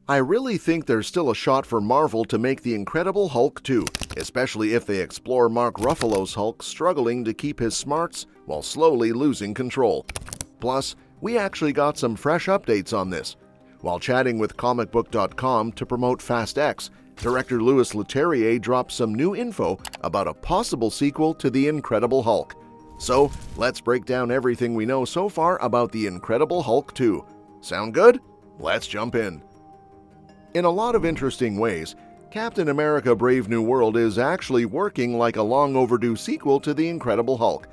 I really think there's still a shot for Marvel to make The Incredible Hulk 2, especially if they explore Mark Ruffalo's Hulk struggling to keep his smarts while slowly losing control. Plus, we actually got some fresh updates on this. While chatting with comicbook.com to promote Fast X, director Louis Leterrier dropped some new info about a possible sequel to The Incredible Hulk. So, let's break down everything we know so far about The Incredible Hulk 2. Sound good? Let's jump in. In a lot of interesting ways, Captain America: Brave New World is actually working like a long overdue sequel to The Incredible Hulk.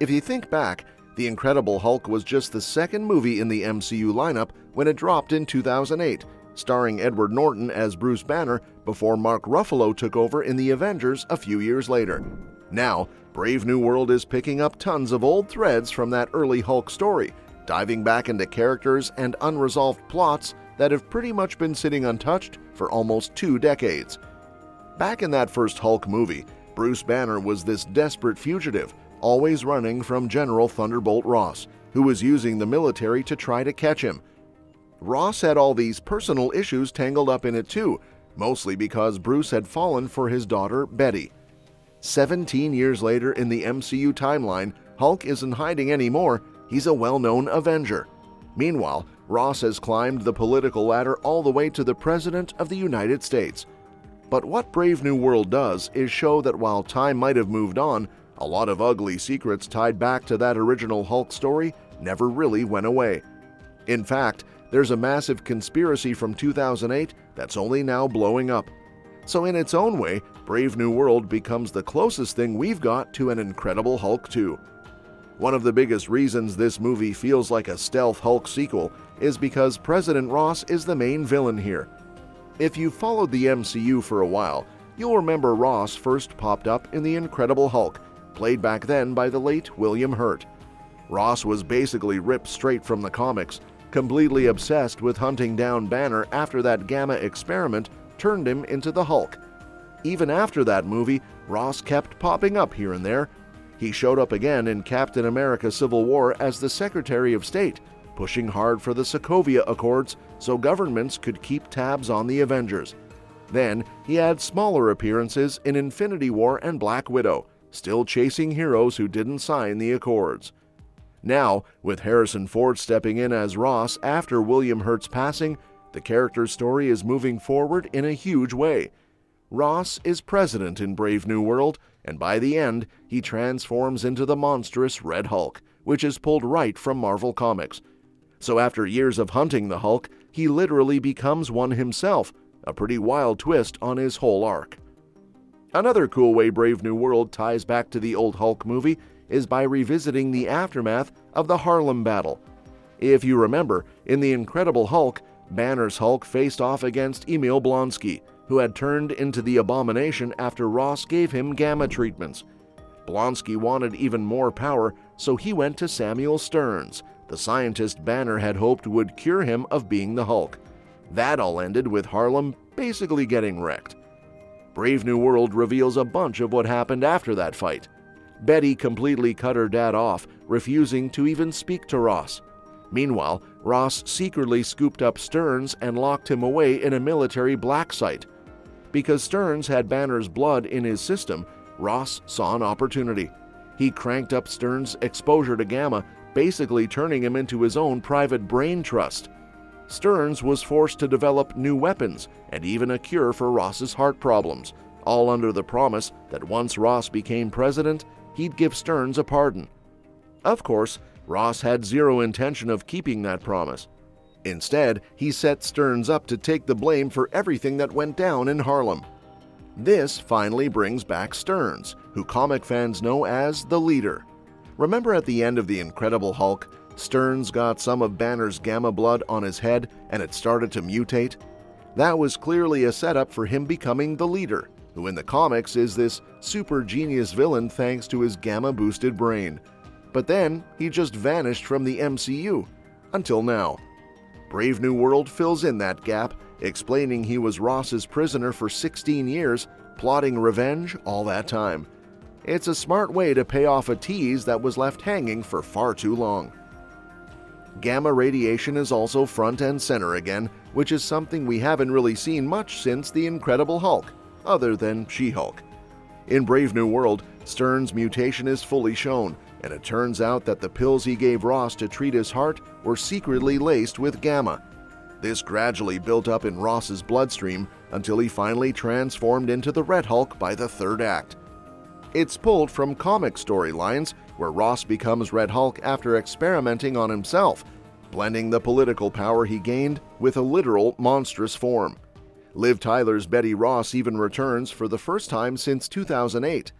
If you think back, The Incredible Hulk was just the second movie in the MCU lineup when it dropped in 2008, starring Edward Norton as Bruce Banner before Mark Ruffalo took over in The Avengers a few years later. Now, Brave New World is picking up tons of old threads from that early Hulk story, diving back into characters and unresolved plots that have pretty much been sitting untouched for almost 2 decades. Back in that first Hulk movie, Bruce Banner was this desperate fugitive, always running from General Thunderbolt Ross, who was using the military to try to catch him. Ross had all these personal issues tangled up in it too, mostly because Bruce had fallen for his daughter Betty. 17 years later in the MCU timeline, Hulk isn't hiding anymore, he's a well-known Avenger. Meanwhile, Ross has climbed the political ladder all the way to the President of the United States. But what Brave New World does is show that while time might have moved on, a lot of ugly secrets tied back to that original Hulk story never really went away. In fact, there's a massive conspiracy from 2008 that's only now blowing up. So in its own way, Brave New World becomes the closest thing we've got to an Incredible Hulk 2. One of the biggest reasons this movie feels like a stealth Hulk sequel is because President Ross is the main villain here. If you've followed the MCU for a while, you'll remember Ross first popped up in The Incredible Hulk, played back then by the late William Hurt. Ross was basically ripped straight from the comics, completely obsessed with hunting down Banner after that Gamma experiment turned him into the Hulk. Even after that movie, Ross kept popping up here and there. He showed up again in Captain America: Civil War as the Secretary of State, pushing hard for the Sokovia Accords so governments could keep tabs on the Avengers. Then he had smaller appearances in Infinity War and Black Widow, still chasing heroes who didn't sign the Accords. Now, with Harrison Ford stepping in as Ross after William Hurt's passing, the character's story is moving forward in a huge way. Ross is president in Brave New World, and by the end, he transforms into the monstrous Red Hulk, which is pulled right from Marvel Comics. So after years of hunting the Hulk, he literally becomes one himself, a pretty wild twist on his whole arc. Another cool way Brave New World ties back to the old Hulk movie is by revisiting the aftermath of the Harlem Battle. If you remember, in The Incredible Hulk, Banner's Hulk faced off against Emil Blonsky, who had turned into the Abomination after Ross gave him gamma treatments. Blonsky wanted even more power, so he went to Samuel Stearns, the scientist Banner had hoped would cure him of being the Hulk. That all ended with Harlem basically getting wrecked. Brave New World reveals a bunch of what happened after that fight. Betty completely cut her dad off, refusing to even speak to Ross. Meanwhile, Ross secretly scooped up Stearns and locked him away in a military black site. Because Stearns had Banner's blood in his system, Ross saw an opportunity. He cranked up Stearns' exposure to gamma, basically turning him into his own private brain trust. Stearns was forced to develop new weapons and even a cure for Ross's heart problems, all under the promise that once Ross became president, he'd give Stearns a pardon. Of course, Ross had zero intention of keeping that promise. Instead, he set Stearns up to take the blame for everything that went down in Harlem. This finally brings back Stearns, who comic fans know as the Leader. Remember at the end of The Incredible Hulk, Stearns got some of Banner's gamma blood on his head and it started to mutate? That was clearly a setup for him becoming the Leader, who in the comics is this super genius villain thanks to his gamma-boosted brain. But then he just vanished from the MCU, until now. Brave New World fills in that gap, explaining he was Ross's prisoner for 16 years, plotting revenge all that time. It's a smart way to pay off a tease that was left hanging for far too long. Gamma radiation is also front and center again, which is something we haven't really seen much since The Incredible Hulk, other than She-Hulk. In Brave New World, Stern's mutation is fully shown, and it turns out that the pills he gave Ross to treat his heart were secretly laced with gamma. This gradually built up in Ross's bloodstream until he finally transformed into the Red Hulk by the third act. It's pulled from comic storylines where Ross becomes Red Hulk after experimenting on himself, blending the political power he gained with a literal monstrous form. Liv Tyler's Betty Ross even returns for the first time since 2008.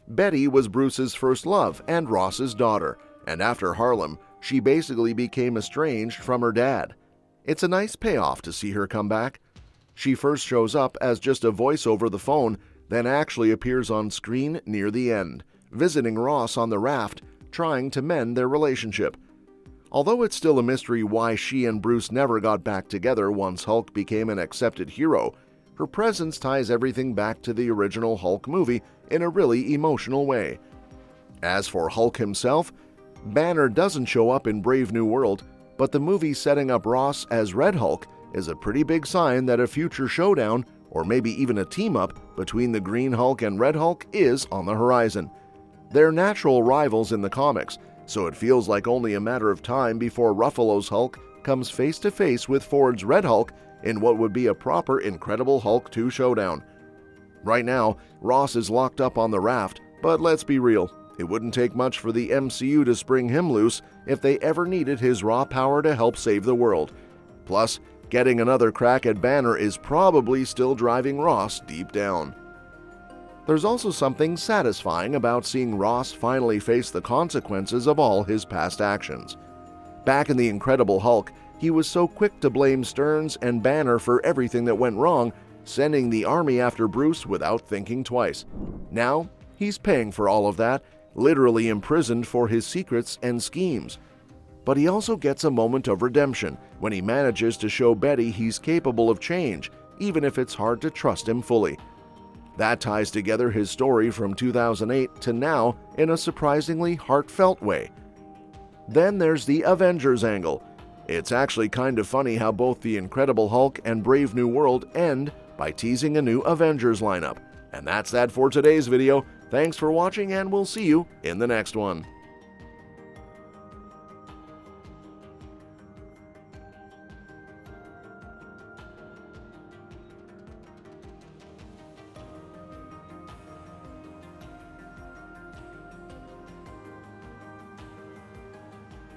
Betty was Bruce's first love and Ross's daughter, and after Harlem, she basically became estranged from her dad. It's a nice payoff to see her come back. She first shows up as just a voice over the phone, then actually appears on screen near the end, visiting Ross on the raft, trying to mend their relationship. Although it's still a mystery why she and Bruce never got back together once Hulk became an accepted hero, her presence ties everything back to the original Hulk movie in a really emotional way. As for Hulk himself, Banner doesn't show up in Brave New World, but the movie setting up Ross as Red Hulk is a pretty big sign that a future showdown, or maybe even a team-up between the Green Hulk and Red Hulk is on the horizon. They're natural rivals in the comics, so it feels like only a matter of time before Ruffalo's Hulk comes face-to-face with Ford's Red Hulk in what would be a proper Incredible Hulk 2 showdown. Right now, Ross is locked up on the raft, but let's be real, it wouldn't take much for the MCU to spring him loose if they ever needed his raw power to help save the world. Plus, getting another crack at Banner is probably still driving Ross deep down. There's also something satisfying about seeing Ross finally face the consequences of all his past actions. Back in The Incredible Hulk, he was so quick to blame Stearns and Banner for everything that went wrong, sending the army after Bruce without thinking twice. Now, he's paying for all of that, literally imprisoned for his secrets and schemes. But he also gets a moment of redemption when he manages to show Betty he's capable of change, even if it's hard to trust him fully. That ties together his story from 2008 to now in a surprisingly heartfelt way. Then there's the Avengers angle. It's actually kind of funny how both The Incredible Hulk and Brave New World end by teasing a new Avengers lineup. And that's that for today's video. Thanks for watching, and we'll see you in the next one.